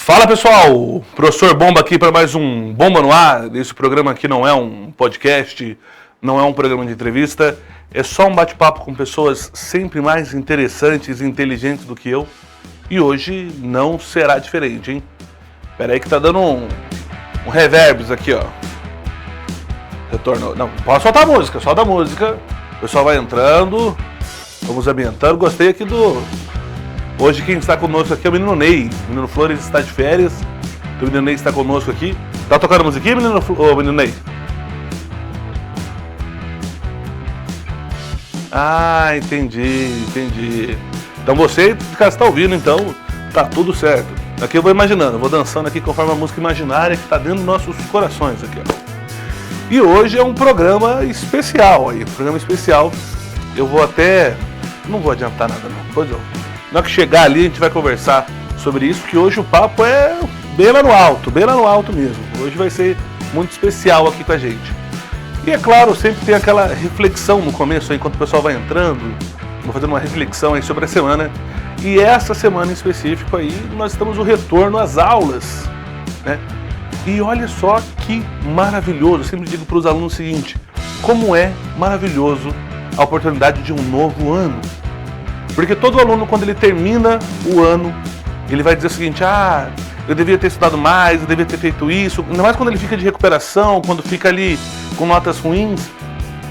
Fala pessoal, professor Bomba aqui para mais um Bomba no Ar. Esse programa aqui não é um podcast, não é um programa de entrevista, é só um bate-papo com pessoas sempre mais interessantes e inteligentes do que eu. E hoje não será diferente, hein? Pera aí que tá dando um reverbs aqui, ó. Retorno. Não, pode soltar a música, solta a música. O pessoal vai entrando, vamos ambientando. Gostei aqui do... Hoje quem está conosco aqui é o menino Ney. O menino Flores está de férias. O menino Ney está conosco aqui. Tá tocando musiquinha, menino Ney? Ah, entendi. Então você que está ouvindo, então tá tudo certo. Aqui eu vou imaginando, eu vou dançando aqui conforme a música imaginária que está dentro dos nossos corações aqui, ó. E hoje é um programa especial aí, Eu vou até... Não vou adiantar nada não, pois não. Na hora que chegar ali a gente vai conversar sobre isso, que hoje o papo é bem lá no alto mesmo. Hoje vai ser muito especial aqui com a gente. E é claro, sempre tem aquela reflexão no começo, aí, enquanto o pessoal vai entrando, vou fazendo uma reflexão aí sobre a semana. E essa semana em específico aí, nós estamos no retorno às aulas, né? E olha só que maravilhoso, eu sempre digo para os alunos o seguinte, como é maravilhoso a oportunidade de um novo ano. Porque todo aluno, quando ele termina o ano, ele vai dizer o seguinte, eu devia ter estudado mais, eu devia ter feito isso. Ainda mais quando ele fica de recuperação, quando fica ali com notas ruins,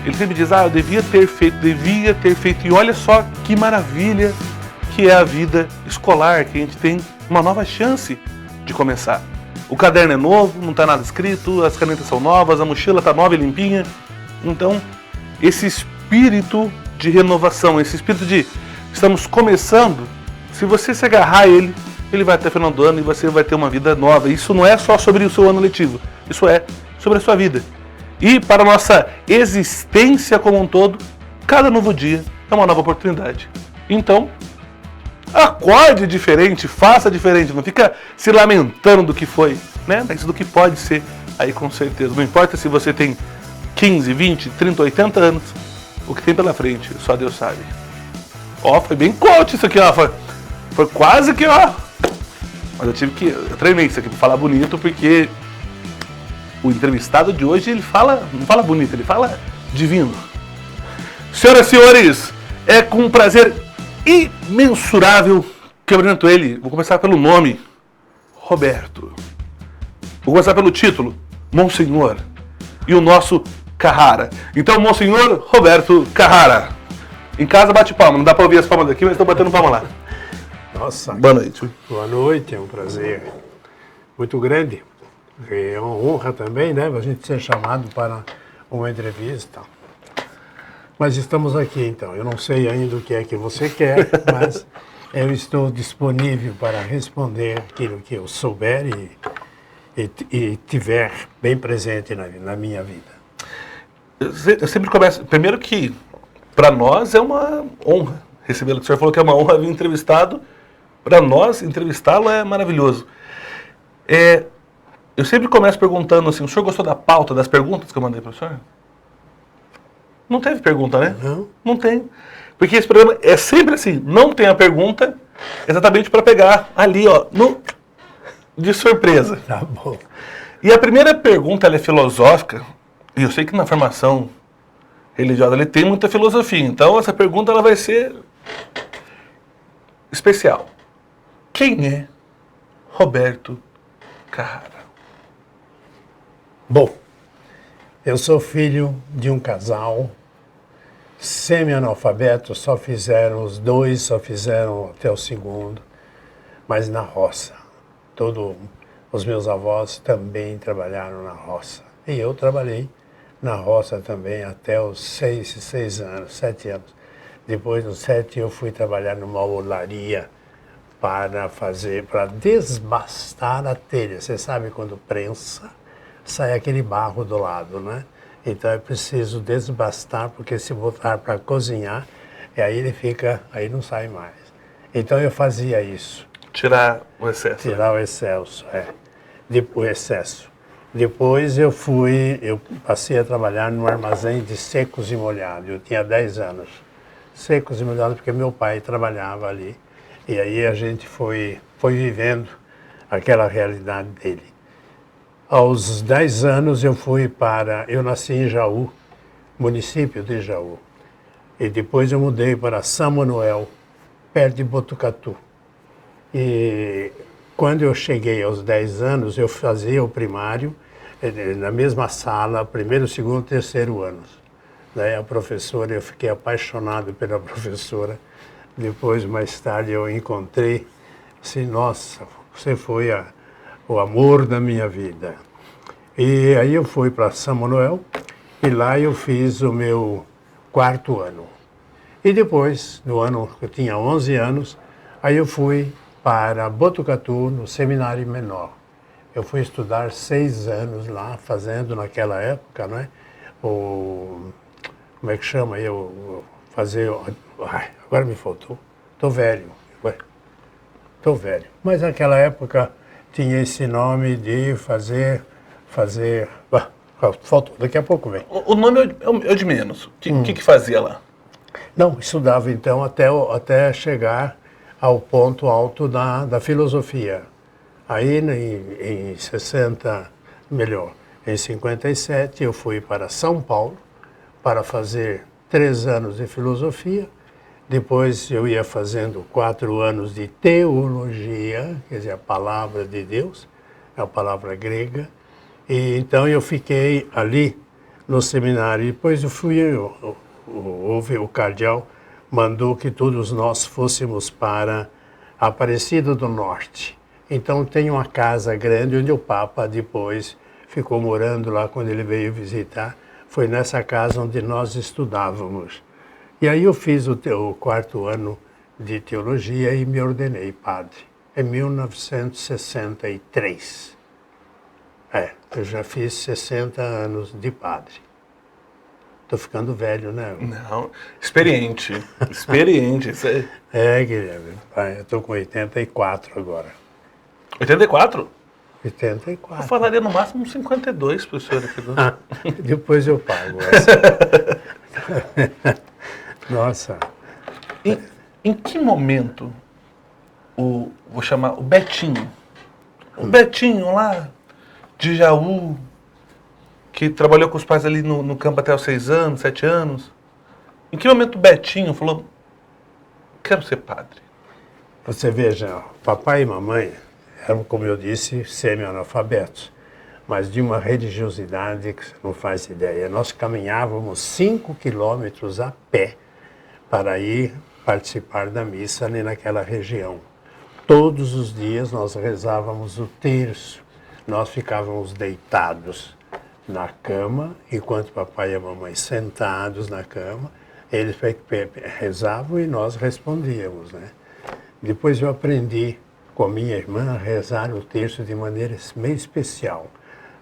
ele sempre diz, eu devia ter feito. E olha só que maravilha que é a vida escolar, que a gente tem uma nova chance de começar. O caderno é novo, não está nada escrito, as canetas são novas, a mochila está nova e limpinha. Então, esse espírito de renovação, esse espírito de estamos começando, se você se agarrar a ele, ele vai até o final do ano e você vai ter uma vida nova. Isso não é só sobre o seu ano letivo, isso é sobre a sua vida. E para a nossa existência como um todo, cada novo dia é uma nova oportunidade. Então, acorde diferente, faça diferente, não fica se lamentando do que foi, né? Mas do que pode ser, aí com certeza. Não importa se você tem 15, 20, 30, 80 anos, o que tem pela frente, só Deus sabe. Ó, foi bem coach isso aqui, ó. Foi quase que, ó. Mas eu treinei isso aqui pra falar bonito, porque o entrevistado de hoje, ele não fala bonito, ele fala divino. Senhoras e senhores, é com um prazer imensurável que eu apresento ele. Vou começar pelo nome, Roberto. Vou começar pelo título, Monsenhor. E o nosso Carrara. Então, Monsenhor Roberto Carrara. Em casa bate palma, não dá pra ouvir as palmas daqui, mas estou batendo palma lá. Nossa. Boa noite. Boa noite, é um prazer muito grande. É uma honra também, né, a gente ser chamado para uma entrevista. Mas estamos aqui, então. Eu não sei ainda o que é que você quer, mas eu estou disponível para responder aquilo que eu souber e tiver bem presente na minha vida. Eu sempre começo... Primeiro que... Para nós é uma honra recebê-lo. O senhor falou que é uma honra vir entrevistado. Para nós, entrevistá-lo é maravilhoso. Eu sempre começo perguntando assim, o senhor gostou da pauta, das perguntas que eu mandei para o senhor? Não teve pergunta, né? Não. Não tem. Porque esse programa é sempre assim, não tem a pergunta exatamente para pegar ali, ó, de surpresa. Tá bom. E a primeira pergunta, ela é filosófica, e eu sei que na formação religiosa, ele tem muita filosofia. Então, essa pergunta ela vai ser especial. Quem é Roberto Carrara? Bom, eu sou filho de um casal semi-analfabeto, os dois só fizeram até o segundo, mas na roça. Os meus avós também trabalharam na roça. E eu trabalhei na roça também até os 7 anos. Depois, nos 7, eu fui trabalhar numa olaria para desbastar a telha. Você sabe quando prensa, sai aquele barro do lado, né? Então é preciso desbastar, porque se botar para cozinhar, aí não sai mais. Então eu fazia isso. Tirar o excesso. Tirar o excesso, o excesso. Depois eu passei a trabalhar no armazém de secos e molhados. Eu tinha 10 anos. Secos e molhados porque meu pai trabalhava ali. E aí a gente foi vivendo aquela realidade dele. Aos 10 anos eu nasci em Jaú, município de Jaú. E depois eu mudei para São Manuel, perto de Botucatu. E quando eu cheguei aos 10 anos, eu fazia o primário na mesma sala, primeiro, segundo, terceiro anos. Daí a professora, eu fiquei apaixonado pela professora. Depois, mais tarde, eu encontrei, assim, nossa, você foi o amor da minha vida. E aí eu fui para São Manuel e lá eu fiz o meu quarto ano. E depois, no ano que eu tinha 11 anos, aí eu fui para Botucatu, no seminário menor. Eu fui estudar 6 anos lá, fazendo naquela época, né? Como é que chama? Agora me faltou. Estou velho. Estou velho. Mas naquela época tinha esse nome de fazer. Faltou, daqui a pouco vem. O nome é o de menos. O que fazia lá? Não, estudava então até chegar ao ponto alto da filosofia. Aí em 57 eu fui para São Paulo para fazer 3 anos de filosofia. Depois eu ia fazendo 4 anos de teologia, quer dizer, a palavra de Deus, é a palavra grega. E então eu fiquei ali no seminário. Depois eu fui, o cardeal mandou que todos nós fôssemos para Aparecida do Norte. Então tem uma casa grande onde o Papa depois ficou morando lá quando ele veio visitar. Foi nessa casa onde nós estudávamos. E aí eu fiz o quarto ano de teologia e me ordenei padre, em 1963. Eu já fiz 60 anos de padre. Estou ficando velho, né? Não, experiente. Experiente. Guilherme, eu estou com 84 agora. 84? 84. Eu falaria no máximo uns 52, professor. Depois eu pago essa. Nossa. Em que momento vou chamar o Betinho lá de Jaú, que trabalhou com os pais ali no campo até os 6 anos, 7 anos, em que momento o Betinho falou, quero ser padre? Você veja, papai e mamãe eram, como eu disse, semi-analfabetos, mas de uma religiosidade que você não faz ideia. Nós caminhávamos 5 quilômetros a pé para ir participar da missa ali naquela região. Todos os dias nós rezávamos o terço. Nós ficávamos deitados na cama, enquanto papai e a mamãe sentados na cama, eles rezavam e nós respondíamos, né? Depois eu aprendi com a minha irmã a rezar o terço de maneira meio especial.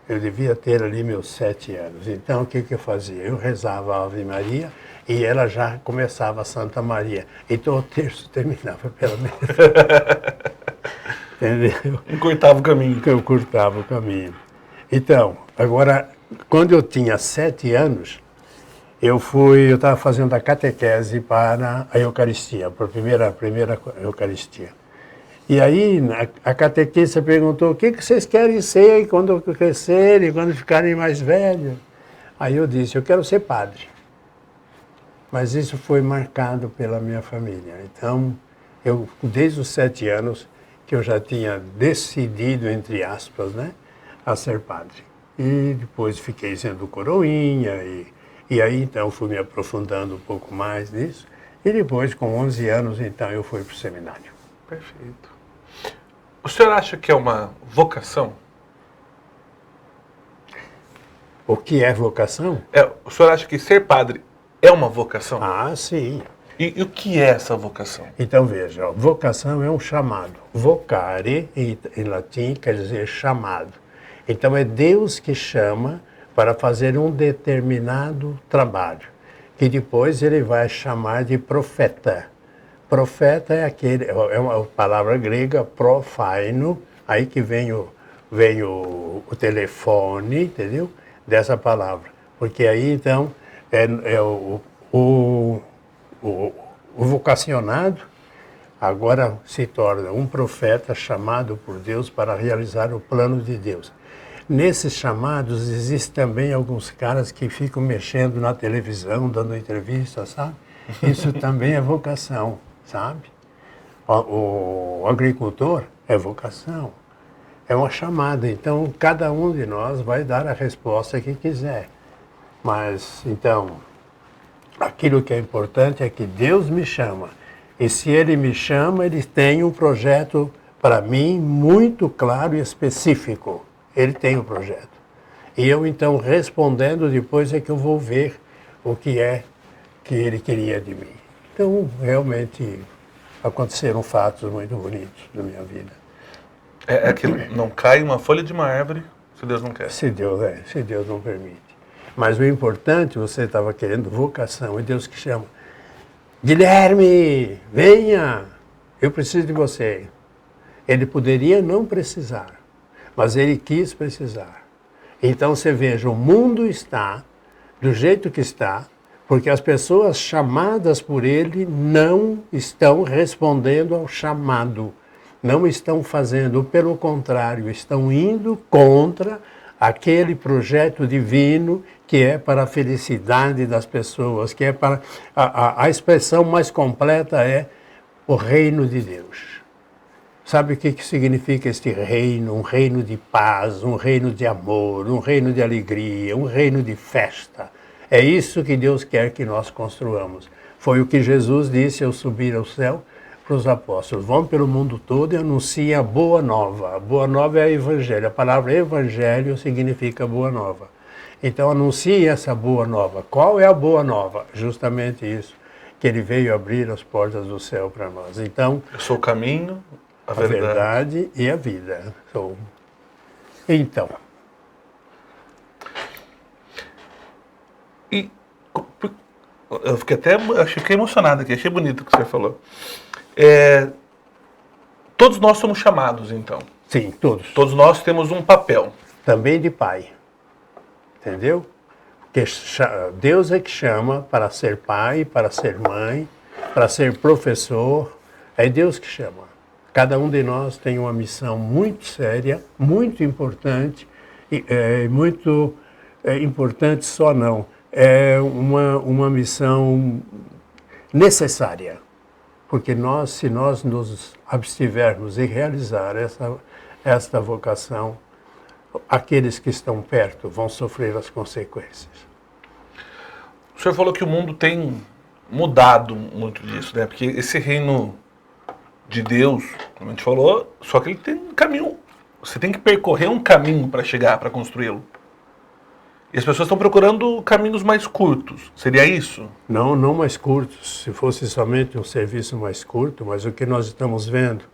Eu devia ter ali meus 7 anos. Então, o que eu fazia? Eu rezava a Ave Maria e ela já começava a Santa Maria. Então, o terço terminava pela metade. Entendeu? Encurtava o caminho. Eu curtava o caminho. Então, agora, quando eu tinha 7 anos, eu estava fazendo a catequese para a Eucaristia, para a primeira Eucaristia. E aí a catequista perguntou, o que vocês querem ser quando crescerem, quando ficarem mais velhos? Aí eu disse, eu quero ser padre. Mas isso foi marcado pela minha família. Então, desde os 7 anos, que eu já tinha decidido, entre aspas, né, a ser padre. E depois fiquei sendo coroinha, e aí então fui me aprofundando um pouco mais nisso. E depois, com 11 anos, então eu fui para o seminário. Perfeito. O senhor acha que é uma vocação? O que é vocação? O senhor acha que ser padre é uma vocação? Ah, sim. E o que é essa vocação? Então veja, vocação é um chamado. Vocare, em latim, quer dizer chamado. Então é Deus que chama para fazer um determinado trabalho, que depois ele vai chamar de profeta. Profeta é uma palavra grega, profaino, aí que vem o telefone, entendeu? Dessa palavra. Porque aí então o vocacionado, agora se torna um profeta chamado por Deus para realizar o plano de Deus. Nesses chamados, existem também alguns caras que ficam mexendo na televisão, dando entrevista, sabe? Isso também é vocação, sabe? O agricultor é vocação, é uma chamada. Então, cada um de nós vai dar a resposta que quiser. Mas, então, aquilo que é importante é que Deus me chama. E se Ele me chama, Ele tem um projeto para mim muito claro e específico. Ele tem um projeto. E eu, então, respondendo depois é que eu vou ver o que é que Ele queria de mim. Então, realmente, aconteceram fatos muito bonitos na minha vida. É que não cai uma folha de uma árvore se Deus não quer. Se Deus não permite. Mas o importante, você estava querendo vocação, é Deus que chama. Guilherme, venha, eu preciso de você. Ele poderia não precisar, mas ele quis precisar. Então você veja, o mundo está do jeito que está, porque as pessoas chamadas por ele não estão respondendo ao chamado, não estão fazendo, pelo contrário, estão indo contra aquele projeto divino que é para a felicidade das pessoas, que é para... A expressão mais completa é o reino de Deus. Sabe o que significa este reino? Um reino de paz, um reino de amor, um reino de alegria, um reino de festa. É isso que Deus quer que nós construamos. Foi o que Jesus disse ao subir ao céu para os apóstolos. Vão pelo mundo todo e anunciem a boa nova. A boa nova é o evangelho. A palavra evangelho significa boa nova. Então anunciem essa boa nova. Qual é a boa nova? Justamente isso, que ele veio abrir as portas do céu para nós. Então, eu sou o caminho, a verdade e a vida. Então. E eu fiquei emocionado aqui, achei bonito o que você falou. Todos nós somos chamados, então. Sim, todos. Todos nós temos um papel. Também de pai. Entendeu? Porque Deus é que chama para ser pai, para ser mãe, para ser professor. É Deus que chama. Cada um de nós tem uma missão muito séria, muito importante, muito importante só não. É uma missão necessária. Porque se nós nos abstivermos em realizar esta vocação, aqueles que estão perto vão sofrer as consequências. O senhor falou que o mundo tem mudado muito disso, né? Porque esse reino de Deus, como a gente falou, só que ele tem um caminho. Você tem que percorrer um caminho para chegar, para construí-lo. E as pessoas estão procurando caminhos mais curtos. Seria isso? Não mais curtos. Se fosse somente um serviço mais curto, mas o que nós estamos vendo,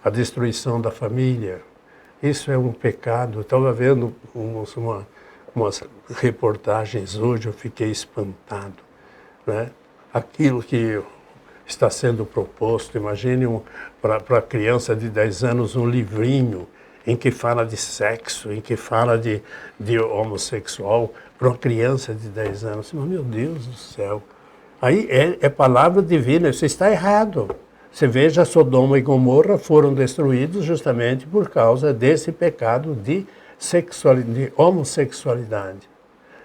a destruição da família, isso é um pecado. Eu estava vendo umas reportagens hoje, eu fiquei espantado, né? Aquilo que está sendo proposto, imagine para a criança de 10 anos um livrinho em que fala de sexo, em que fala de homossexual, para uma criança de 10 anos. Meu Deus do céu. Aí é palavra divina, isso está errado. Você veja, Sodoma e Gomorra foram destruídos justamente por causa desse pecado de homossexualidade.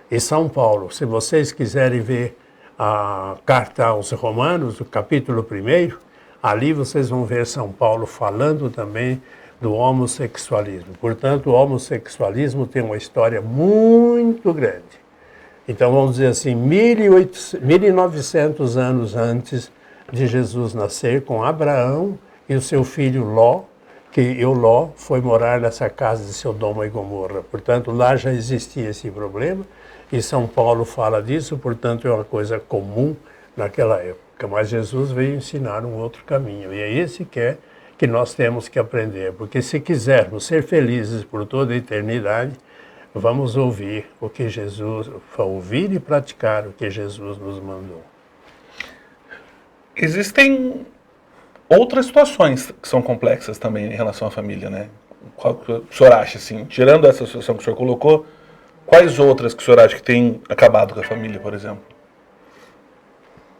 E São Paulo, se vocês quiserem ver a carta aos Romanos, o capítulo 1, ali vocês vão ver São Paulo falando também do homossexualismo. Portanto, o homossexualismo tem uma história muito grande. Então, vamos dizer assim, 1900 anos antes de Jesus nascer, com Abraão e o seu filho Ló, que Ló foi morar nessa casa de Sodoma e Gomorra. Portanto, lá já existia esse problema, e São Paulo fala disso, portanto, é uma coisa comum naquela época. Mas Jesus veio ensinar um outro caminho, e é esse que nós temos que aprender, porque se quisermos ser felizes por toda a eternidade, vamos ouvir o que Jesus, ouvir e praticar o que Jesus nos mandou. Existem outras situações que são complexas também em relação à família, né? Qual que o senhor acha, assim, tirando essa situação que o senhor colocou, quais outras que o senhor acha que têm acabado com a família, por exemplo?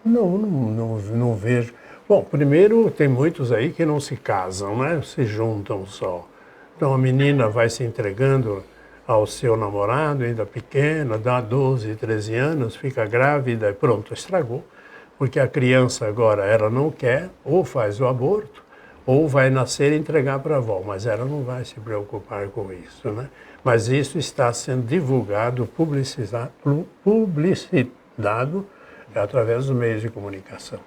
Não vejo. Bom, primeiro tem muitos aí que não se casam, né? Se juntam só. Então a menina vai se entregando ao seu namorado, ainda pequena, dá 12, 13 anos, fica grávida e pronto, estragou. Porque a criança agora, ela não quer, ou faz o aborto, ou vai nascer e entregar para a avó, mas ela não vai se preocupar com isso, né? Mas isso está sendo divulgado, publicitado através dos meios de comunicação.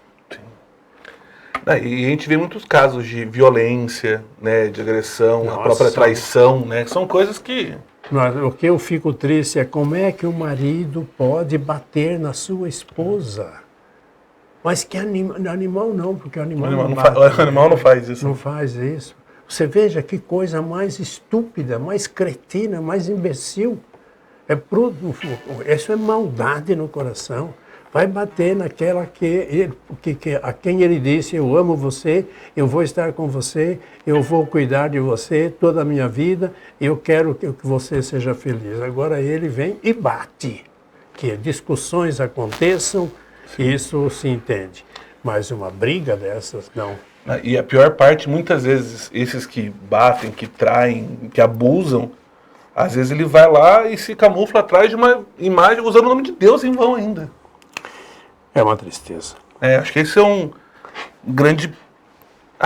E a gente vê muitos casos de violência, né, de agressão, a própria traição, né? São coisas que... Mas o que eu fico triste é como é que o marido pode bater na sua esposa. Mas que animal não, porque o animal não bate, o animal não faz isso. Não faz isso. Você veja que coisa mais estúpida, mais cretina, mais imbecil. Isso é maldade no coração. Vai bater naquela a quem ele disse, eu amo você, eu vou estar com você, eu vou cuidar de você toda a minha vida, eu quero que você seja feliz. Agora ele vem e bate. Que discussões aconteçam, isso se entende. Mas uma briga dessas, não. E a pior parte, muitas vezes, esses que batem, que traem, que abusam, às vezes ele vai lá e se camufla atrás de uma imagem usando o nome de Deus em vão ainda. É uma tristeza. Acho que esse é um grande...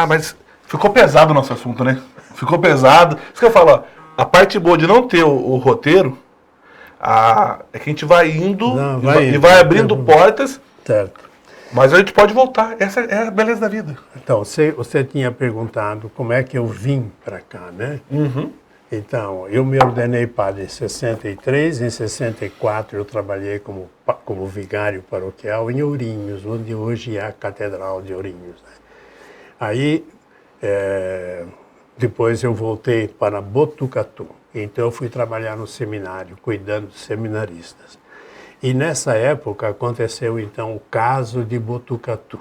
mas ficou pesado o nosso assunto, né? Ficou pesado. Isso que eu falo, ó, a parte boa de não ter o roteiro é que a gente vai indo e vai abrindo portas. Certo. Mas a gente pode voltar. Essa é a beleza da vida. Então, você tinha perguntado como é que eu vim para cá, né? Uhum. Então, eu me ordenei padre em 63, em 64 eu trabalhei como vigário paroquial em Ourinhos, onde hoje é a Catedral de Ourinhos. Né? Aí, depois eu voltei para Botucatu, então eu fui trabalhar no seminário, cuidando de seminaristas. E nessa época aconteceu então o caso de Botucatu,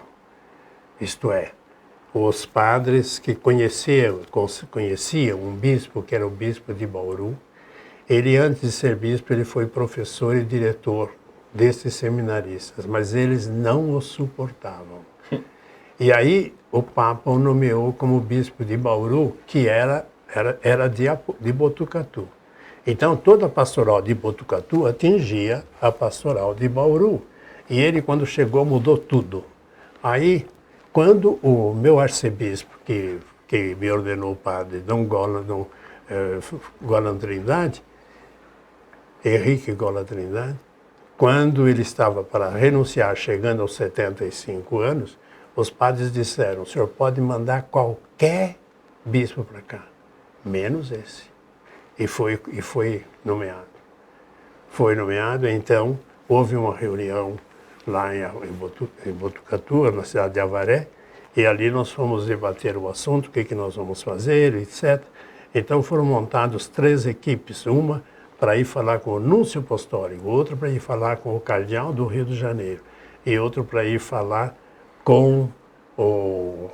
isto é, os padres que conheciam um bispo, que era o bispo de Bauru. Ele, antes de ser bispo, ele foi professor e diretor desses seminaristas, mas eles não o suportavam. E aí o Papa o nomeou como bispo de Bauru, que era de Botucatu. Então toda a pastoral de Botucatu atingia a pastoral de Bauru. E ele, quando chegou, mudou tudo. Aí, quando o meu arcebispo, que me ordenou padre, Dom Golan Trindade, Henrique Golan Trindade, quando ele estava para renunciar, chegando aos 75 anos, os padres disseram, o senhor pode mandar qualquer bispo para cá, menos esse. E foi nomeado. Foi nomeado, então, houve uma reunião lá em Botucatu, na cidade de Avaré, e ali nós fomos debater o assunto, o que nós vamos fazer, etc. Então foram montadas 3 equipes, uma para ir falar com o núncio apostólico, outra para ir falar com o cardeal do Rio de Janeiro, e outra para ir falar com o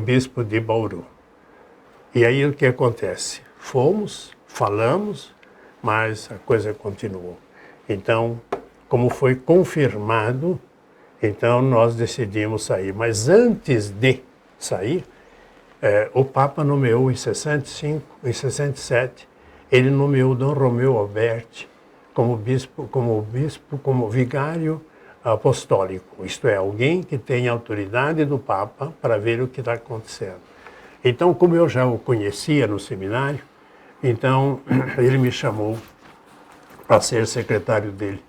bispo de Bauru. E aí o que acontece? Fomos, falamos, mas a coisa continuou. Então, como foi confirmado, então nós decidimos sair. Mas antes de sair, o Papa nomeou em 65, em 67, ele nomeou Dom Romeu Alberti como vigário apostólico. Isto é, alguém que tem autoridade do Papa para ver o que está acontecendo. Então, como eu já o conhecia no seminário, então ele me chamou para ser secretário dele.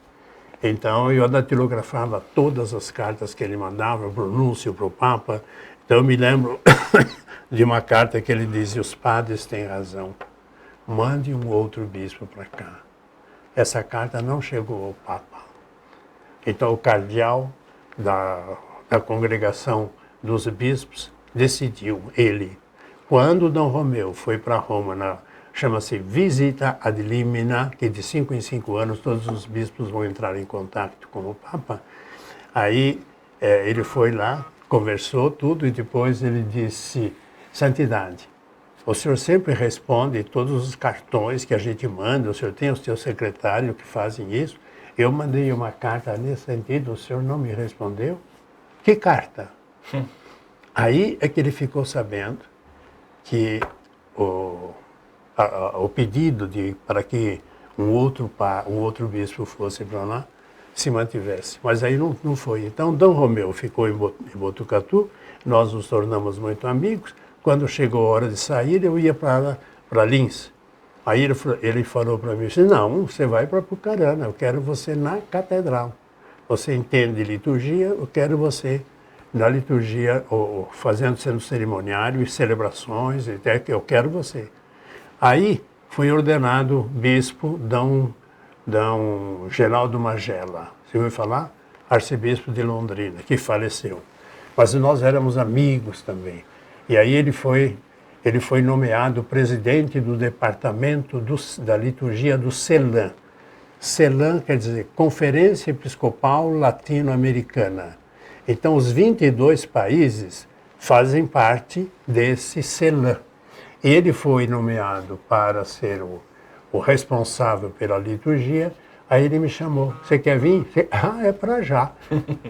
Então, eu datilografava todas as cartas que ele mandava, para o núncio, para o Papa. Então, eu me lembro de uma carta que ele dizia, os padres têm razão, mande um outro bispo para cá. Essa carta não chegou ao Papa. Então, o cardeal da congregação dos bispos decidiu, ele, quando Dom Romeu foi para Roma, chama-se Visita ad Limina, que de 5 em 5 anos todos os bispos vão entrar em contato com o Papa. Aí ele foi lá, conversou tudo e depois ele disse, Santidade, o senhor sempre responde todos os cartões que a gente manda, o senhor tem os seus secretários que fazem isso. Eu mandei uma carta nesse sentido, o senhor não me respondeu? Que carta? Aí é que ele ficou sabendo que o pedido para que um outro bispo fosse para lá se mantivesse. Mas aí não foi. Então, Dom Romeu ficou em Botucatu, nós nos tornamos muito amigos. Quando chegou a hora de sair, eu ia para Lins. Aí ele falou para mim, não, você vai para Apucarana, eu quero você na catedral. Você entende liturgia, eu quero você na liturgia, sendo cerimoniário e celebrações, até que eu quero você. Aí foi ordenado bispo Dom Geraldo Magela, você ouviu falar? Arcebispo de Londrina, que faleceu. Mas nós éramos amigos também. E aí ele foi nomeado presidente do departamento da liturgia do CELAM. CELAM quer dizer Conferência Episcopal Latino-Americana. Então, os 22 países fazem parte desse CELAM. Ele foi nomeado para ser o responsável pela liturgia. Aí ele me chamou, você quer vir? É para já.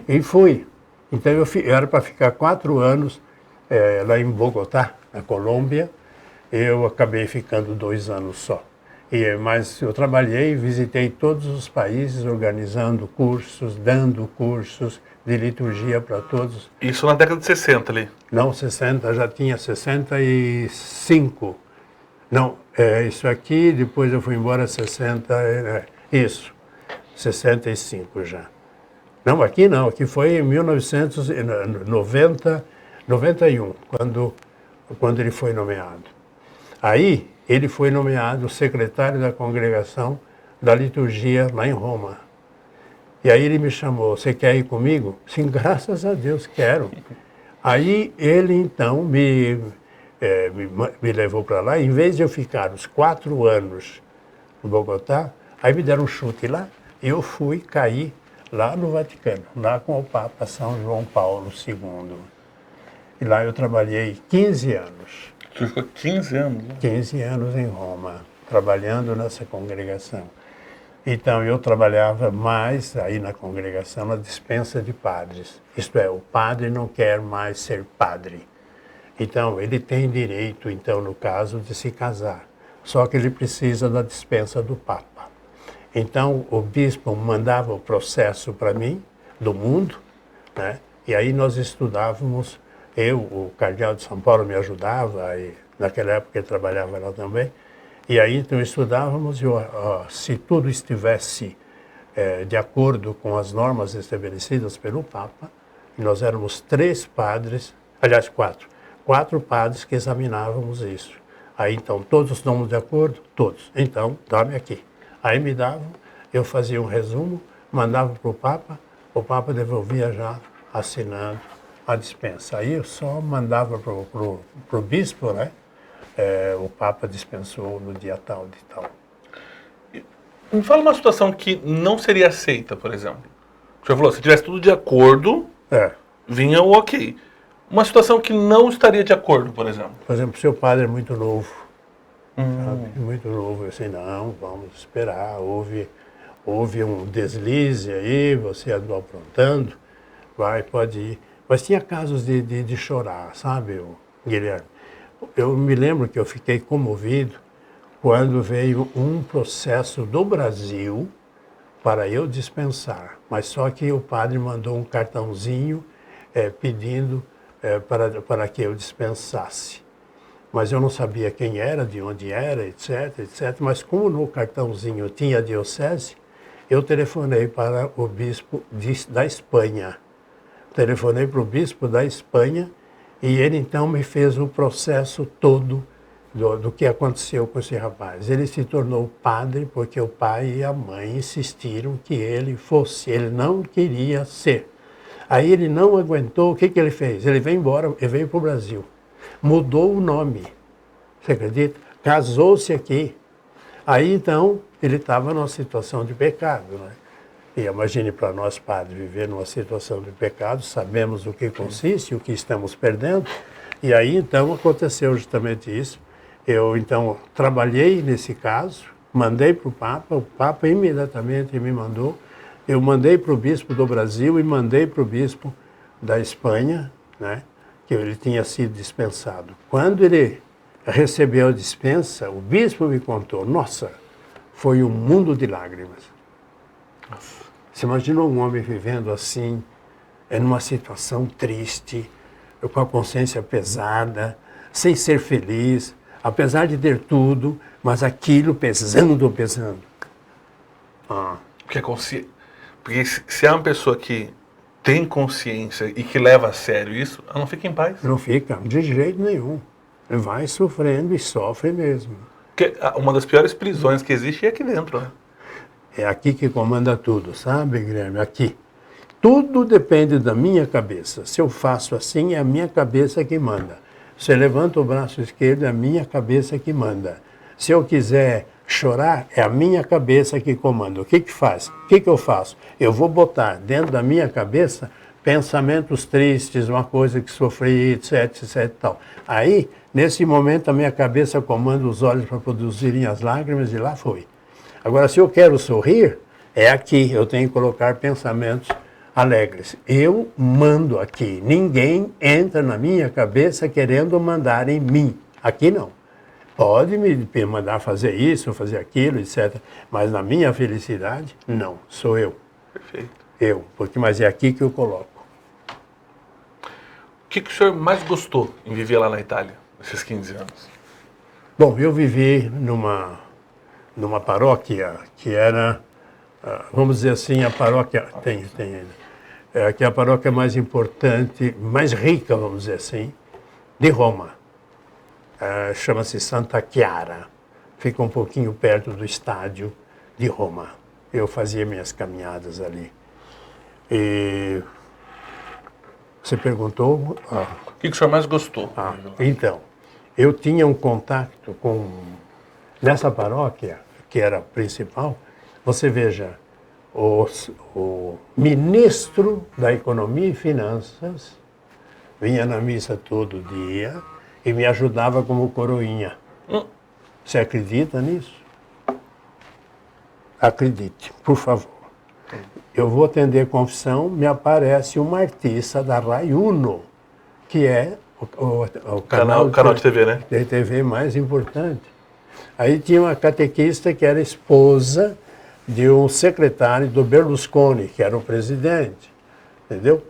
E fui. Então, eu era para ficar 4 anos lá em Bogotá, na Colômbia. Eu acabei ficando 2 anos só. Mas eu trabalhei, visitei todos os países, organizando cursos, dando cursos de liturgia para todos. Isso na década de 60 ali? Não, 60, já tinha 65. Não, isso aqui, depois eu fui embora 60, 65 já. Não, aqui foi em 1991, quando ele foi nomeado. Aí, ele foi nomeado secretário da congregação da liturgia lá em Roma. E aí ele me chamou, você quer ir comigo? Sim, graças a Deus, quero. Aí ele então me levou para lá, em vez de eu ficar os 4 anos no Bogotá, aí me deram um chute lá, e eu caí lá no Vaticano, lá com o Papa São João Paulo II. E lá eu trabalhei 15 anos. Você ficou 15 anos? Né? 15 anos em Roma, trabalhando nessa congregação. Então, eu trabalhava mais aí na congregação, na dispensa de padres. Isto é, o padre não quer mais ser padre. Então, ele tem direito, então, no caso, de se casar. Só que ele precisa da dispensa do Papa. Então, o bispo mandava o processo para mim, do mundo, né? E aí nós estudávamos. O cardeal de São Paulo me ajudava, e naquela época ele trabalhava lá também. E aí então estudávamos, se tudo estivesse de acordo com as normas estabelecidas pelo Papa, e nós éramos 3 padres, aliás 4 padres que examinávamos isso. Aí então todos estamos de acordo? Todos. Então, dá-me aqui. Aí me davam, eu fazia um resumo, mandava para o Papa devolvia já assinando a dispensa. Aí eu só mandava para o bispo, né? O Papa dispensou no dia tal de tal. Me fala uma situação que não seria aceita, por exemplo. O senhor falou, se tivesse tudo de acordo, vinha o ok. Uma situação que não estaria de acordo, por exemplo. Por exemplo, seu padre é muito novo. Sabe? Muito novo. Eu disse, não, vamos esperar. Houve um deslize aí, você andou aprontando, pode ir. Mas tinha casos de chorar, sabe, Guilherme? Eu me lembro que eu fiquei comovido quando veio um processo do Brasil para eu dispensar. Mas só que o padre mandou um cartãozinho pedindo para que eu dispensasse. Mas eu não sabia quem era, de onde era, etc, etc. Mas como no cartãozinho tinha a diocese, eu telefonei para o bispo da Espanha. Telefonei para o bispo da Espanha e ele então me fez o processo todo do que aconteceu com esse rapaz. Ele se tornou padre porque o pai e a mãe insistiram que ele fosse. Ele não queria ser. Aí ele não aguentou, o que ele fez? Ele veio embora, ele veio para o Brasil. Mudou o nome, você acredita? Casou-se aqui. Aí então ele estava numa situação de pecado, né? E imagine para nós, padres, viver numa situação de pecado, sabemos o que consiste, o que estamos perdendo. E aí, então, aconteceu justamente isso. Eu, então, trabalhei nesse caso, mandei para o Papa imediatamente me mandou. Eu mandei para o bispo do Brasil e mandei para o bispo da Espanha, né? que ele tinha sido dispensado. Quando ele recebeu a dispensa, o bispo me contou, nossa, foi um mundo de lágrimas. Nossa. Você imaginou um homem vivendo assim, numa situação triste, com a consciência pesada, sem ser feliz, apesar de ter tudo, mas aquilo pesando. Porque se é uma pessoa que tem consciência e que leva a sério isso, ela não fica em paz. Não fica, de jeito nenhum. Vai sofrendo e sofre mesmo. Porque uma das piores prisões que existe é aqui dentro, né? É aqui que comanda tudo, sabe, Guilherme? Aqui. Tudo depende da minha cabeça. Se eu faço assim, é a minha cabeça que manda. Se eu levanto o braço esquerdo, é a minha cabeça que manda. Se eu quiser chorar, é a minha cabeça que comanda. O que faz? O que eu faço? Eu vou botar dentro da minha cabeça pensamentos tristes, uma coisa que sofri, etc, etc, tal. Aí, nesse momento, a minha cabeça comanda os olhos para produzirem as lágrimas e lá foi. Agora, se eu quero sorrir, é aqui. Eu tenho que colocar pensamentos alegres. Eu mando aqui. Ninguém entra na minha cabeça querendo mandar em mim. Aqui não. Pode me mandar fazer isso, fazer aquilo, etc. Mas na minha felicidade, não. Sou eu. Perfeito. Eu. Mas é aqui que eu coloco. O que o senhor mais gostou em viver lá na Itália, nesses 15 anos? Bom, eu vivi numa paróquia que era, vamos dizer assim, a paróquia, tem ainda, que é a paróquia mais importante, mais rica, vamos dizer assim, de Roma. Chama-se Santa Chiara. Fica um pouquinho perto do estádio de Roma. Eu fazia minhas caminhadas ali. E você perguntou? O que o senhor mais gostou? Então, eu tinha um contato com... Nessa paróquia, que era a principal, você veja, o ministro da Economia e Finanças vinha na missa todo dia e me ajudava como coroinha. Você acredita nisso? Acredite, por favor. Eu vou atender confissão, me aparece uma artista da Rai Uno, que é o canal de TV, né? De TV mais importante. Aí tinha uma catequista que era esposa de um secretário do Berlusconi, que era o presidente, entendeu?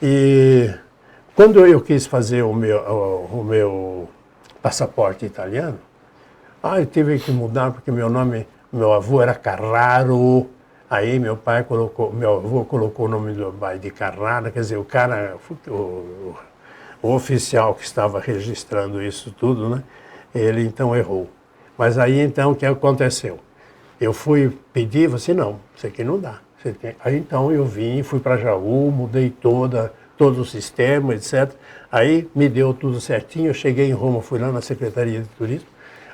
E quando eu quis fazer o meu passaporte italiano, eu tive que mudar porque meu avô era Carraro. Aí meu avô colocou o nome do pai de Carrara, quer dizer, o oficial que estava registrando isso tudo, né? Ele então errou. Mas aí então o que aconteceu? Eu fui pedir, você não, isso aqui não dá. Aí então eu fui para Jaú, mudei todo o sistema, etc. Aí me deu tudo certinho, eu cheguei em Roma, fui lá na Secretaria de Turismo,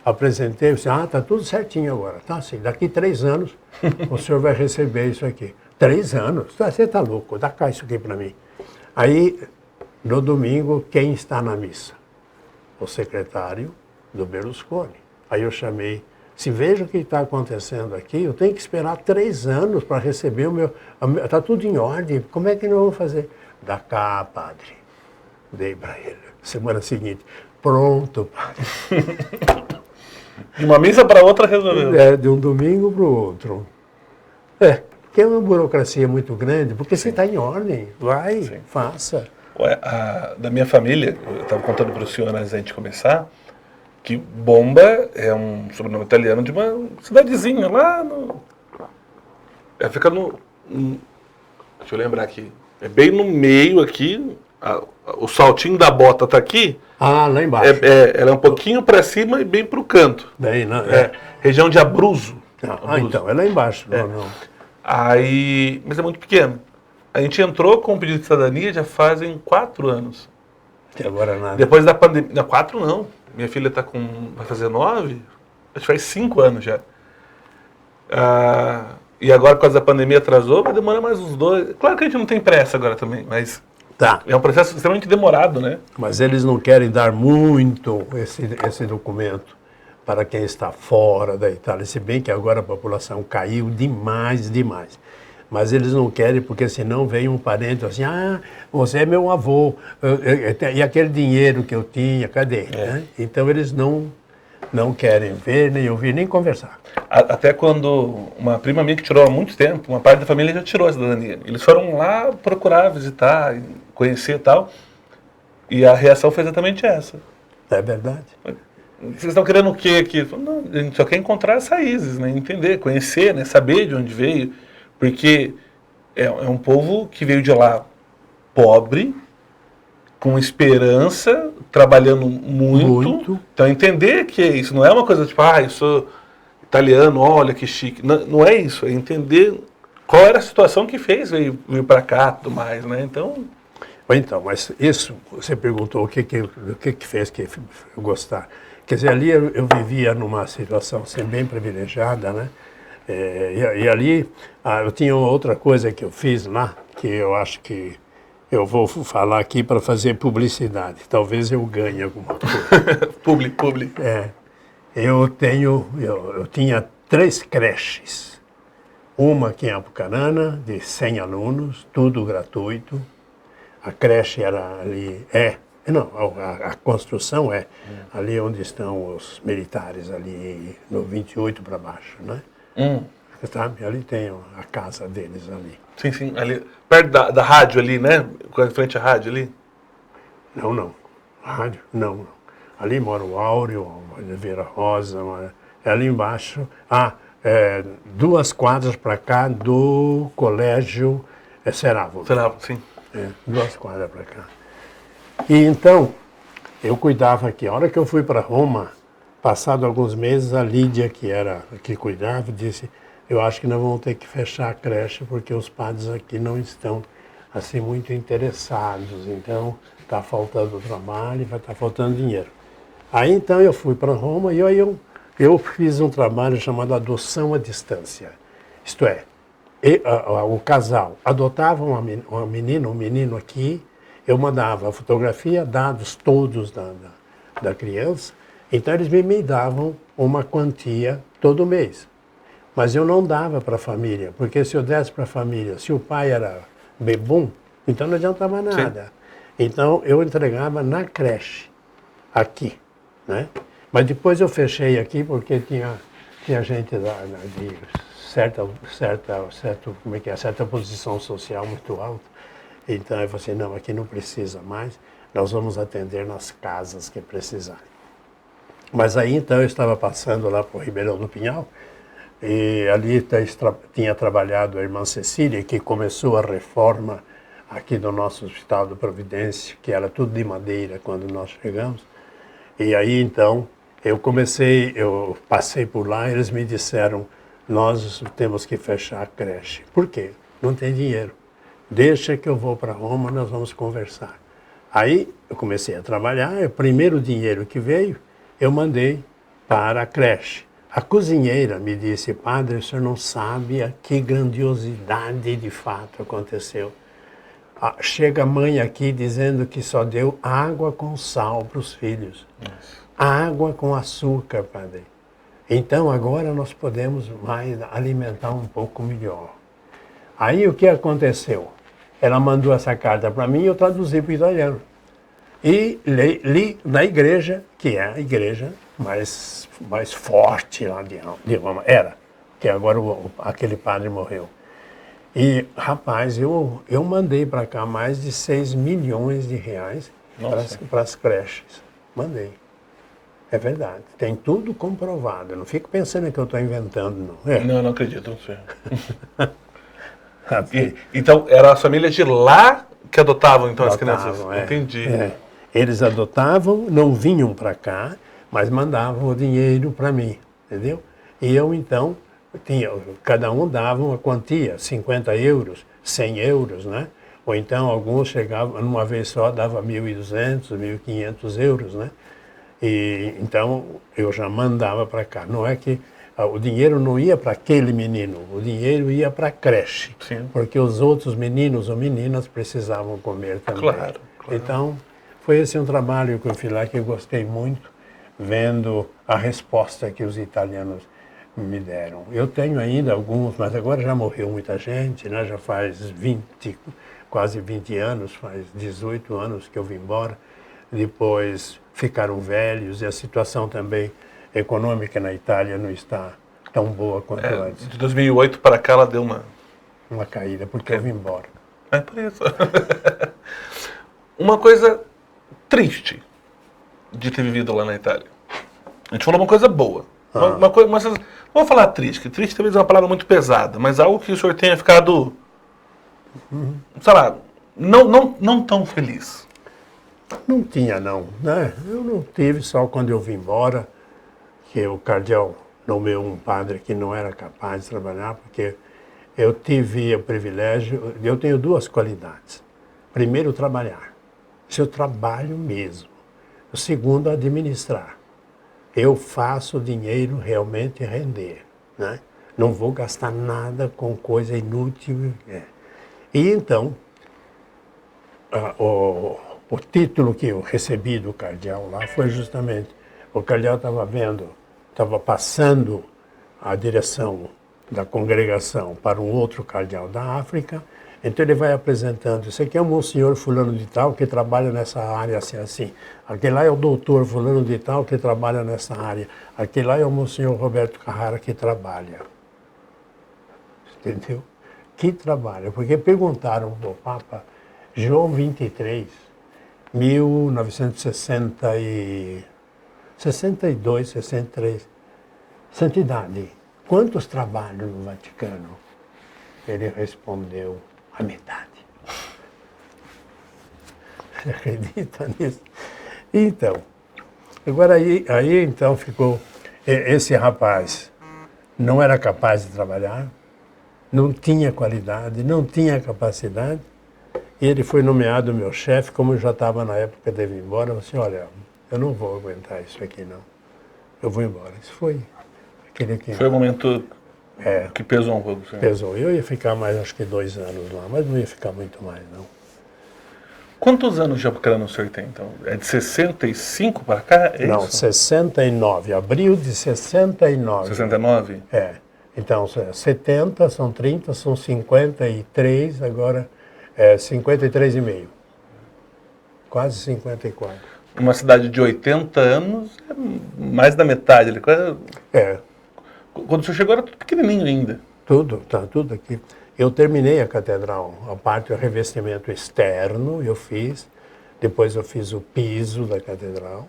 apresentei, disse, está tudo certinho agora. Tá assim, daqui 3 anos o senhor vai receber isso aqui. 3 anos? Você está louco, dá cá isso aqui para mim. Aí, no domingo, quem está na missa? O secretário do Berlusconi. Aí eu chamei, veja o que está acontecendo aqui, eu tenho que esperar 3 anos para receber o meu... Está tudo em ordem, como é que nós vamos fazer? Dá cá, padre. Dei para ele. Semana seguinte, pronto, padre. De uma missa para outra resolveu. De um domingo para o outro. Porque é uma burocracia muito grande, porque você está em ordem, vai, faça. Da minha família, eu estava contando para o senhor antes da gente começar, que Bomba é um sobrenome italiano de uma cidadezinha lá no... fica no... Deixa eu lembrar aqui. É bem no meio aqui, o saltinho da bota está aqui. Lá embaixo. Ela é um pouquinho para cima e bem para o canto. Bem, não, região de Abruzzo. Então, é lá embaixo. Não. Aí, mas é muito pequeno. A gente entrou com o pedido de cidadania já fazem 4 anos. E agora nada. Depois da pandemia... Não, 4 não. Minha filha vai fazer 9. Acho que faz 5 anos já. E agora, por causa da pandemia, atrasou, vai demorar mais uns 2. Claro que a gente não tem pressa agora também, mas... É um processo extremamente demorado, né? Mas eles não querem dar muito esse documento para quem está fora da Itália, se bem que agora a população caiu demais. Mas eles não querem, porque senão vem um parente assim, você é meu avô, e aquele dinheiro que eu tinha, cadê? Né? Então eles não querem ver, nem ouvir, nem conversar. Até quando uma prima minha que tirou há muito tempo, uma parte da família já tirou a cidadania. Eles foram lá procurar, visitar, conhecer e tal, e a reação foi exatamente essa. É verdade. Vocês estão querendo o quê aqui? Não, a gente só quer encontrar as raízes, né? Entender, conhecer, né? Saber de onde veio. Porque é um povo que veio de lá pobre, com esperança, trabalhando muito. Então entender que isso não é uma coisa tipo, eu sou italiano, olha que chique. Não, não é isso, é entender qual era a situação que fez veio para cá e tudo mais, né? Então, mas isso, você perguntou o que fez que eu gostar. Quer dizer, ali eu vivia numa situação assim, bem privilegiada, né? E ali eu tinha outra coisa que eu fiz lá, que eu acho que eu vou falar aqui para fazer publicidade. Talvez eu ganhe alguma coisa. Publi. Eu tinha 3 creches. Uma aqui em Apucarana, de 100 alunos, tudo gratuito. A creche era ali, a construção ali onde estão os militares, ali no 28 para baixo, né? Sabe? Ali tem a casa deles ali. Sim, ali, perto da rádio ali, né? Em frente à rádio ali? Não. Rádio? Não. Ali mora o Áureo, a Oliveira Rosa, ali embaixo. 2 quadras para cá do colégio Serávulo. Serávulo, sim. 2 quadras para cá. E então, eu cuidava aqui. A hora que eu fui para Roma, passado alguns meses, a Lídia, que cuidava, disse, eu acho que nós vamos ter que fechar a creche, porque os padres aqui não estão assim muito interessados. Então, está faltando trabalho, vai estar faltando dinheiro. Aí, então, eu fui para Roma e aí eu fiz um trabalho chamado adoção à distância. Isto é, o casal adotava uma menina, um menino aqui, eu mandava a fotografia, dados todos da criança, então eles me davam uma quantia todo mês. Mas eu não dava para a família, porque se eu desse para a família, se o pai era bebum, então não adiantava nada. Sim. Então eu entregava na creche, aqui, né? Mas depois eu fechei aqui porque tinha gente de certa posição social muito alta. Então eu falei assim, não, aqui não precisa mais, nós vamos atender nas casas que precisarem. Mas aí então eu estava passando lá para o Ribeirão do Pinhal, e ali tinha trabalhado a irmã Cecília, que começou a reforma aqui do nosso Hospital da Providência, que era tudo de madeira quando nós chegamos. E aí então eu passei por lá e eles me disseram, nós temos que fechar a creche. Por quê? Não tem dinheiro. Deixa que eu vou para Roma, nós vamos conversar. Aí eu comecei a trabalhar, o primeiro dinheiro que veio, eu mandei para a creche. A cozinheira me disse, padre, o senhor não sabe a que grandiosidade de fato aconteceu. Chega a mãe aqui dizendo que só deu água com sal para os filhos. Nossa. Água com açúcar, padre. Então agora nós podemos mais alimentar um pouco melhor. Aí o que aconteceu? Ela mandou essa carta para mim e eu traduzi para o italiano. E li na igreja, que é a igreja mais forte lá de Roma. Era, que agora aquele padre morreu. E, rapaz, eu mandei para cá mais de 6 milhões de reais para as creches. Mandei. É verdade. Tem tudo comprovado. Eu não fico pensando que eu estou inventando, não. Não acredito, não sei. Então, eram as famílias de lá que adotavam, então, as crianças? Entendi. Eles adotavam, não vinham para cá, mas mandavam o dinheiro para mim, entendeu? E eu, então, cada um dava uma quantia, 50 euros, 100 euros, né? Ou então, alguns chegavam, numa vez só, dava 1.200, 1.500 euros, né? E, então, eu já mandava para cá. Não é que o dinheiro não ia para aquele menino, o dinheiro ia para a creche. Sim. Porque os outros meninos ou meninas precisavam comer também. Claro. Então, foi esse um trabalho que eu fiz lá que eu gostei muito, vendo a resposta que os italianos me deram. Eu tenho ainda alguns, mas agora já morreu muita gente, né? Já faz quase 20 anos, faz 18 anos que eu vim embora. Depois ficaram velhos e a situação também econômica na Itália não está tão boa quanto antes. De 2008 para cá ela deu uma caída, porque eu vim embora. É por isso. Uma coisa triste de ter vivido lá na Itália. A gente falou uma coisa boa. Uma coisa, não vou falar triste, que triste talvez é uma palavra muito pesada, mas algo que o senhor tenha ficado, sei lá, não tão feliz. Não tinha, não. Né? Eu não tive, só quando eu vim embora, que o cardeal nomeou um padre que não era capaz de trabalhar, porque eu tive o privilégio, eu tenho duas qualidades. Primeiro, trabalhar. Isso eu trabalho mesmo. O segundo, administrar. Eu faço o dinheiro realmente render. Né? Não vou gastar nada com coisa inútil. E então, o título que eu recebi do cardeal lá foi justamente, o cardeal estava passando a direção da congregação para um outro cardeal da África, então ele vai apresentando, isso aqui é o monsenhor fulano de tal que trabalha nessa área assim, assim. Aquele lá é o doutor fulano de tal que trabalha nessa área. Aquele lá é o monsenhor Roberto Carrara que trabalha. Entendeu? Que trabalha, porque perguntaram ao Papa João 23, 1962, 63, santidade, quantos trabalham no Vaticano? Ele respondeu, a metade. Você acredita nisso? Então, agora aí então ficou, esse rapaz não era capaz de trabalhar, não tinha qualidade, não tinha capacidade, e ele foi nomeado meu chefe, como eu já estava na época de ir embora, eu disse, olha, eu não vou aguentar isso aqui não, eu vou embora. Isso foi aquele que... Foi o momento que pesou um pouco. Pesou. Eu ia ficar mais, acho que 2 anos lá, mas não ia ficar muito mais, não. Quantos anos de Apucarana o senhor tem, então? É de 65 para cá? É não, isso? 69, abril de 69. 69? É. Então, 70, são 30, são 53, agora 53,5. Quase 54. Uma cidade de 80 anos, é mais da metade. Quando o senhor chegou era tudo pequenininho ainda. Tá tudo aqui. Eu terminei a catedral, a parte do revestimento externo eu fiz, depois eu fiz o piso da catedral,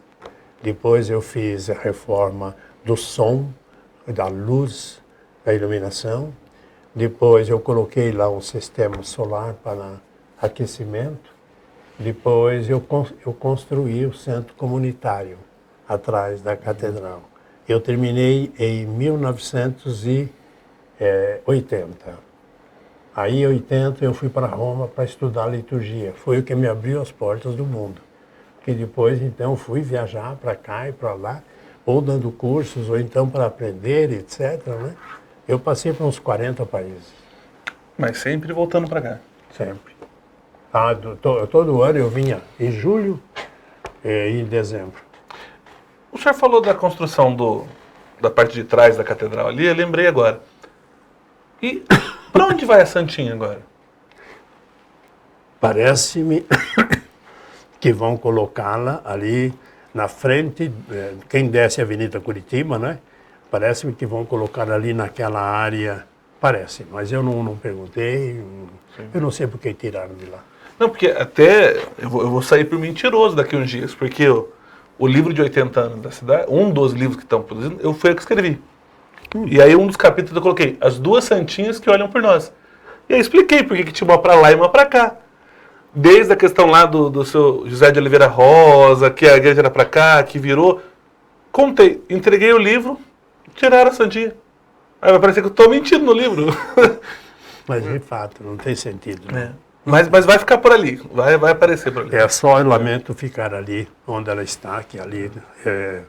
depois eu fiz a reforma do som, da luz, da iluminação, depois eu coloquei lá um sistema solar para aquecimento, depois eu construí o centro comunitário atrás da catedral. Eu terminei em 1980. Aí, em 80, eu fui para Roma para estudar liturgia. Foi o que me abriu as portas do mundo. Que depois, então, fui viajar para cá e para lá, ou dando cursos, ou então para aprender, etc. Né? Eu passei por uns 40 países. Mas sempre voltando para cá? Sempre. Todo ano eu vinha em julho e em dezembro. O senhor falou da construção da parte de trás da catedral ali, eu lembrei agora. E para onde vai a Santinha agora? Parece-me que vão colocá-la ali na frente, quem desce a Avenida Curitiba, né? Parece-me que vão colocar ali naquela área, parece, mas eu não perguntei, eu não sei por que tiraram de lá. Não, porque até eu vou sair por mentiroso daqui uns dias, porque o livro de 80 anos da cidade, um dos livros que estão produzindo, eu fui eu que escrevi. E aí um dos capítulos eu coloquei as duas santinhas que olham por nós. E aí expliquei por que tinha uma para lá e uma para cá. Desde a questão lá do seu José de Oliveira Rosa, que a igreja era para cá, que virou. Contei, entreguei o livro, tiraram a santinha. Aí vai parecer que eu estou mentindo no livro. Mas de fato, não tem sentido. Né? Mas vai ficar por ali, vai aparecer por ali. É só eu lamento ficar ali onde ela está, que ali é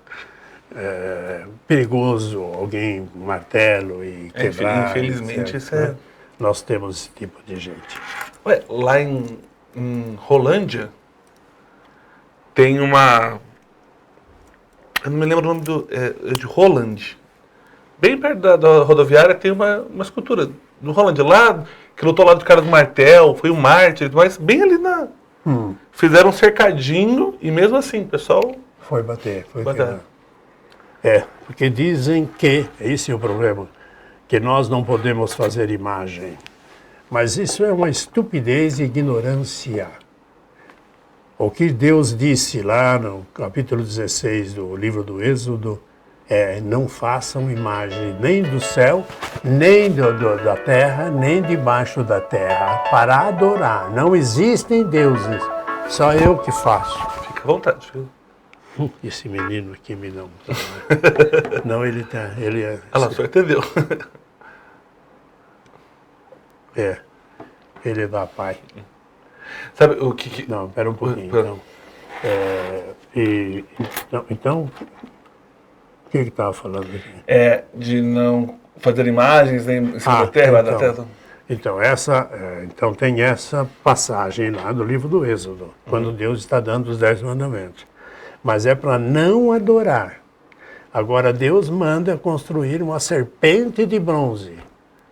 perigoso, alguém martelo e quebrar. Infelizmente, etc, isso né? Nós temos esse tipo de gente. Ué, lá em Rolândia tem uma... Eu não me lembro o nome é de Roland. bem perto da rodoviária, tem uma escultura do Roland lá, que lutou lá do cara do martel, foi um mártir, mas bem ali na... Fizeram um cercadinho e mesmo assim, o pessoal... Foi bater, foi Bater. porque dizem que, esse é o problema, que nós não podemos fazer imagem. Mas isso é uma estupidez e ignorância. O que Deus disse lá no capítulo 16 do livro do Êxodo é: não façam imagem nem do céu, nem da terra, nem debaixo da terra, para adorar. Não existem deuses, só eu que faço. Fica à vontade, filho. Esse menino aqui me não. Não, ele é. Olha lá, o senhor entendeu. Ele é da pai. Sabe o que... Não, espera um pouquinho. Então, o que estava falando aqui? De não fazer imagens nem em cima da terra, da terra. Então tem essa passagem lá do livro do Êxodo, quando Deus está dando os 10 mandamentos. Mas é para não adorar. Agora Deus manda construir uma serpente de bronze.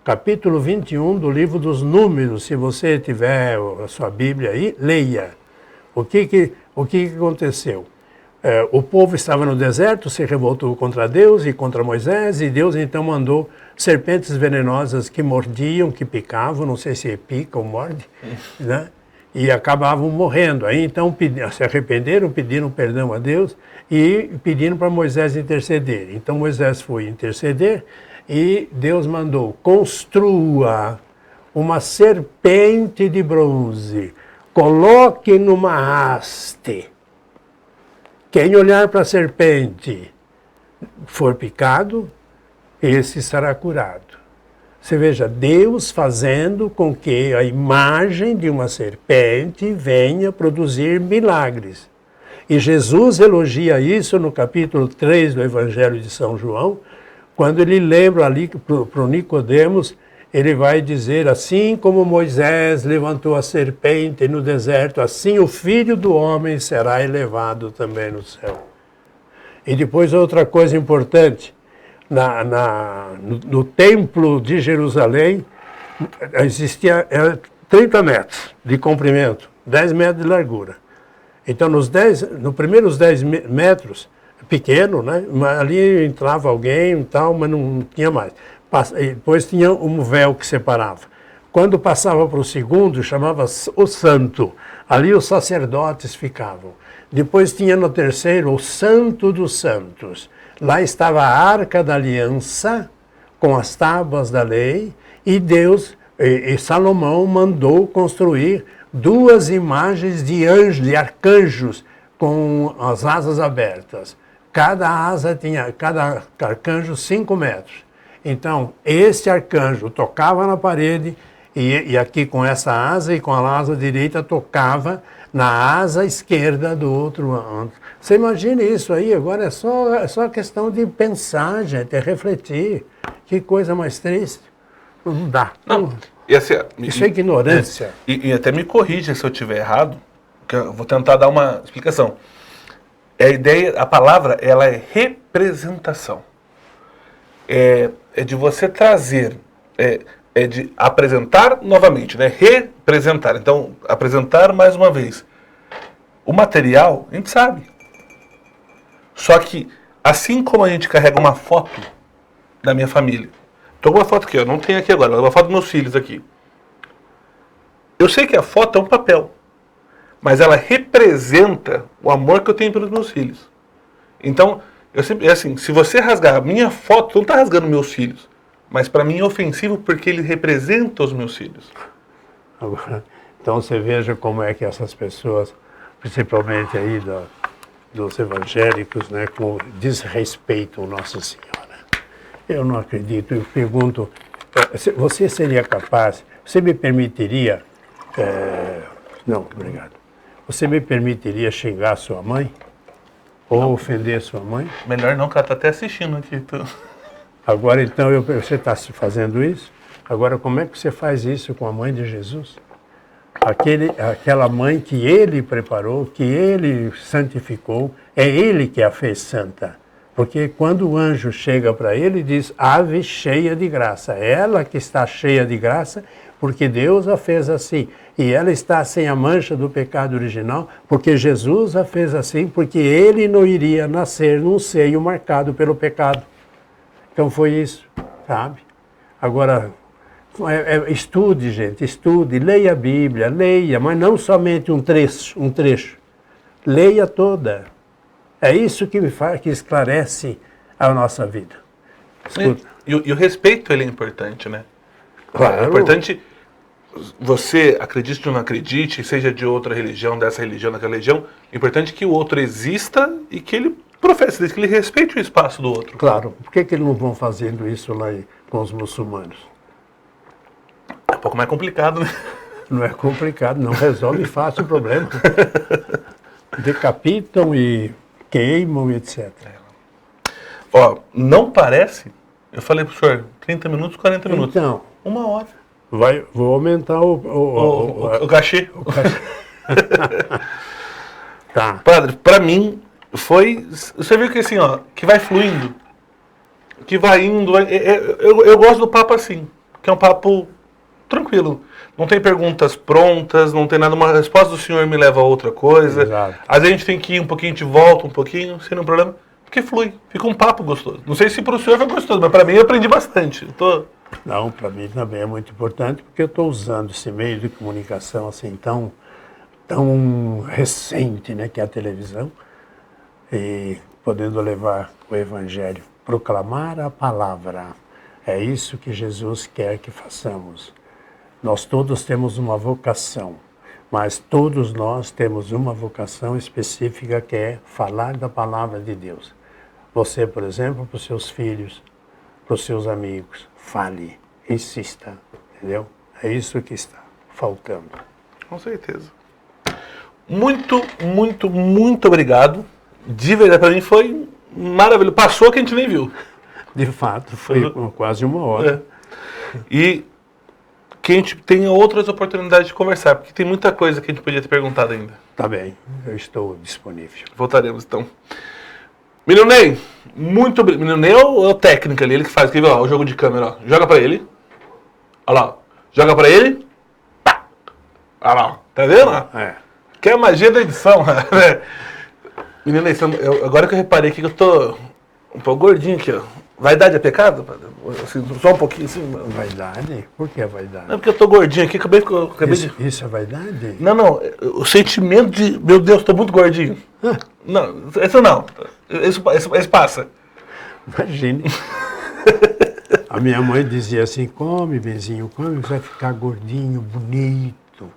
Capítulo 21 do livro dos Números, se você tiver a sua Bíblia aí, leia. O que aconteceu? O povo estava no deserto, se revoltou contra Deus e contra Moisés, e Deus então mandou serpentes venenosas que mordiam, que picavam, não sei se pica ou morde, né? E acabavam morrendo. Aí então se arrependeram, pediram perdão a Deus e pediram para Moisés interceder. Então Moisés foi interceder e Deus mandou: construa uma serpente de bronze, coloque numa haste. Quem olhar para a serpente for picado, esse será curado. Você veja, Deus fazendo com que a imagem de uma serpente venha produzir milagres. E Jesus elogia isso no capítulo 3 do Evangelho de São João, quando ele lembra ali para o Nicodemos, ele vai dizer: assim como Moisés levantou a serpente no deserto, assim o Filho do Homem será elevado também no céu. E depois outra coisa importante, no templo de Jerusalém existia 30 metros de comprimento, 10 metros de largura. Então nos primeiros 10 metros, pequeno, né? Ali entrava alguém e tal, mas não tinha mais. Depois tinha um véu que separava. Quando passava para o segundo, chamava o santo. Ali os sacerdotes ficavam. Depois tinha no terceiro o santo dos santos. Lá estava a arca da aliança com as tábuas da lei, e Deus, e Salomão mandou construir 2 imagens de anjos, de arcanjos, com as asas abertas. Cada arcanjo 5 metros. Então, este arcanjo tocava na parede, e aqui com essa asa, e com a asa direita tocava na asa esquerda do outro. Você imagina isso aí, agora é só questão de pensar, gente, é refletir. Que coisa mais triste. Não dá. Não, e assim, isso é ignorância. E até me corrija se eu estiver errado, que eu vou tentar dar uma explicação. A palavra, ela é representação. É de você trazer, é de apresentar novamente, né? Representar. Então, apresentar mais uma vez. O material, a gente sabe. Só que, assim como a gente carrega uma foto da minha família, estou com uma foto aqui, eu não tenho aqui agora, uma foto dos meus filhos aqui. Eu sei que a foto é um papel, mas ela representa o amor que eu tenho pelos meus filhos. Então, se você rasgar a minha foto, não está rasgando meus filhos, mas para mim é ofensivo porque ele representa os meus filhos. Agora, então você veja como é que essas pessoas, principalmente aí dos evangélicos, né, desrespeitam Nossa Senhora. Eu não acredito, eu pergunto, você seria capaz, você me permitiria, não, obrigado, você me permitiria xingar sua mãe? Ou ofender sua mãe? Melhor não, que ela está até assistindo aqui. Então. Agora, então, você está fazendo isso? Agora, como é que você faz isso com a mãe de Jesus? Aquela mãe que ele preparou, que ele santificou, é ele que a fez santa. Porque quando o anjo chega para ele, diz, ave cheia de graça. Ela que está cheia de graça, porque Deus a fez assim. E ela está sem a mancha do pecado original, porque Jesus a fez assim, porque ele não iria nascer num seio marcado pelo pecado. Então foi isso, sabe? Agora, estude, gente, estude, leia a Bíblia, leia, mas não somente um trecho. Leia toda. É isso que que esclarece a nossa vida. E o respeito, ele é importante, né? Claro. É importante, você acredite ou não acredite, seja de outra religião, dessa religião, daquela religião, é importante que o outro exista e que ele professe, que ele respeite o espaço do outro. Claro. Por que eles não vão fazendo isso lá com os muçulmanos? É um pouco mais complicado, né? Não é complicado, não resolve fácil o problema. Decapitam e queimam, etc. Ó, não parece, eu falei pro senhor, 30 minutos, 40 minutos. Então, 1 hora. vou aumentar O cachê. Tá. Padre, pra mim, foi... Você viu que assim, ó, que vai fluindo, que vai indo... Eu gosto do papo assim, que é um papo tranquilo. Não tem perguntas prontas, não tem nada. Uma resposta do senhor me leva a outra coisa. Exato. Às vezes a gente tem que ir um pouquinho, a gente volta um pouquinho, sem nenhum problema. Porque flui, fica um papo gostoso. Não sei se para o senhor foi gostoso, mas para mim eu aprendi bastante. Não, para mim também é muito importante, porque eu estou usando esse meio de comunicação assim tão recente, né, que é a televisão, e podendo levar o Evangelho, proclamar a palavra. É isso que Jesus quer que façamos. Nós todos temos uma vocação, mas todos nós temos uma vocação específica que é falar da palavra de Deus. Você, por exemplo, para os seus filhos, para os seus amigos, fale, insista, entendeu? É isso que está faltando. Com certeza. Muito, muito, muito obrigado. De verdade, para mim foi maravilhoso. Passou que a gente nem viu. De fato, foi quase 1 hora. E que a gente tenha outras oportunidades de conversar, porque tem muita coisa que a gente podia ter perguntado ainda. Tá bem, eu estou disponível. Voltaremos, então. Menino Ney, muito obrigado. Menino Ney é o técnico ali, ele que faz. Aqui, ó, o jogo de câmera, ó. Joga pra ele. Olha lá, ó. Joga pra ele. Pá. Olha lá, ó. Tá vendo? É. Que é a magia da edição, né? Menino Ney, agora que eu reparei aqui que eu tô um pouco gordinho aqui, ó. Vaidade é pecado? Assim, só um pouquinho assim. Vaidade? Por que vaidade? Não, porque eu tô gordinho aqui, acabei Isso é vaidade? Não, o sentimento de, meu Deus, tô muito gordinho. Não, isso não. Isso passa. Imagine. A minha mãe dizia assim, come, benzinho, come, você vai ficar gordinho, bonito.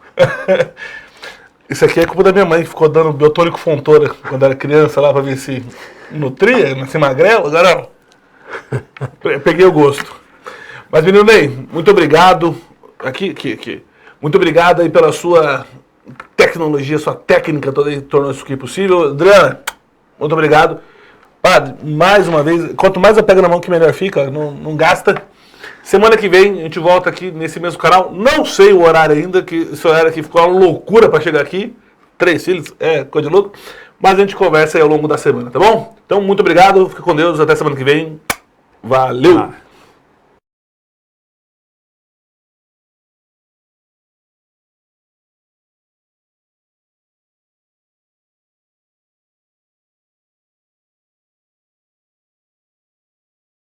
Isso aqui é culpa da minha mãe, que ficou dando biotônico Fontoura quando era criança lá pra ver se nutria, se magrelo, agora peguei o gosto. Mas, menino Ney, muito obrigado. Aqui. Muito obrigado aí pela sua tecnologia, sua técnica toda aí, tornou isso aqui possível. Adriana, muito obrigado. Padre, mais uma vez, quanto mais eu pego na mão que melhor fica, não gasta. Semana que vem a gente volta aqui nesse mesmo canal. Não sei o horário ainda, que esse horário aqui ficou uma loucura para chegar aqui. 3 filhos, coisa de louco. Mas a gente conversa aí ao longo da semana, tá bom? Então, muito obrigado, fica com Deus, até semana que vem. Valeu!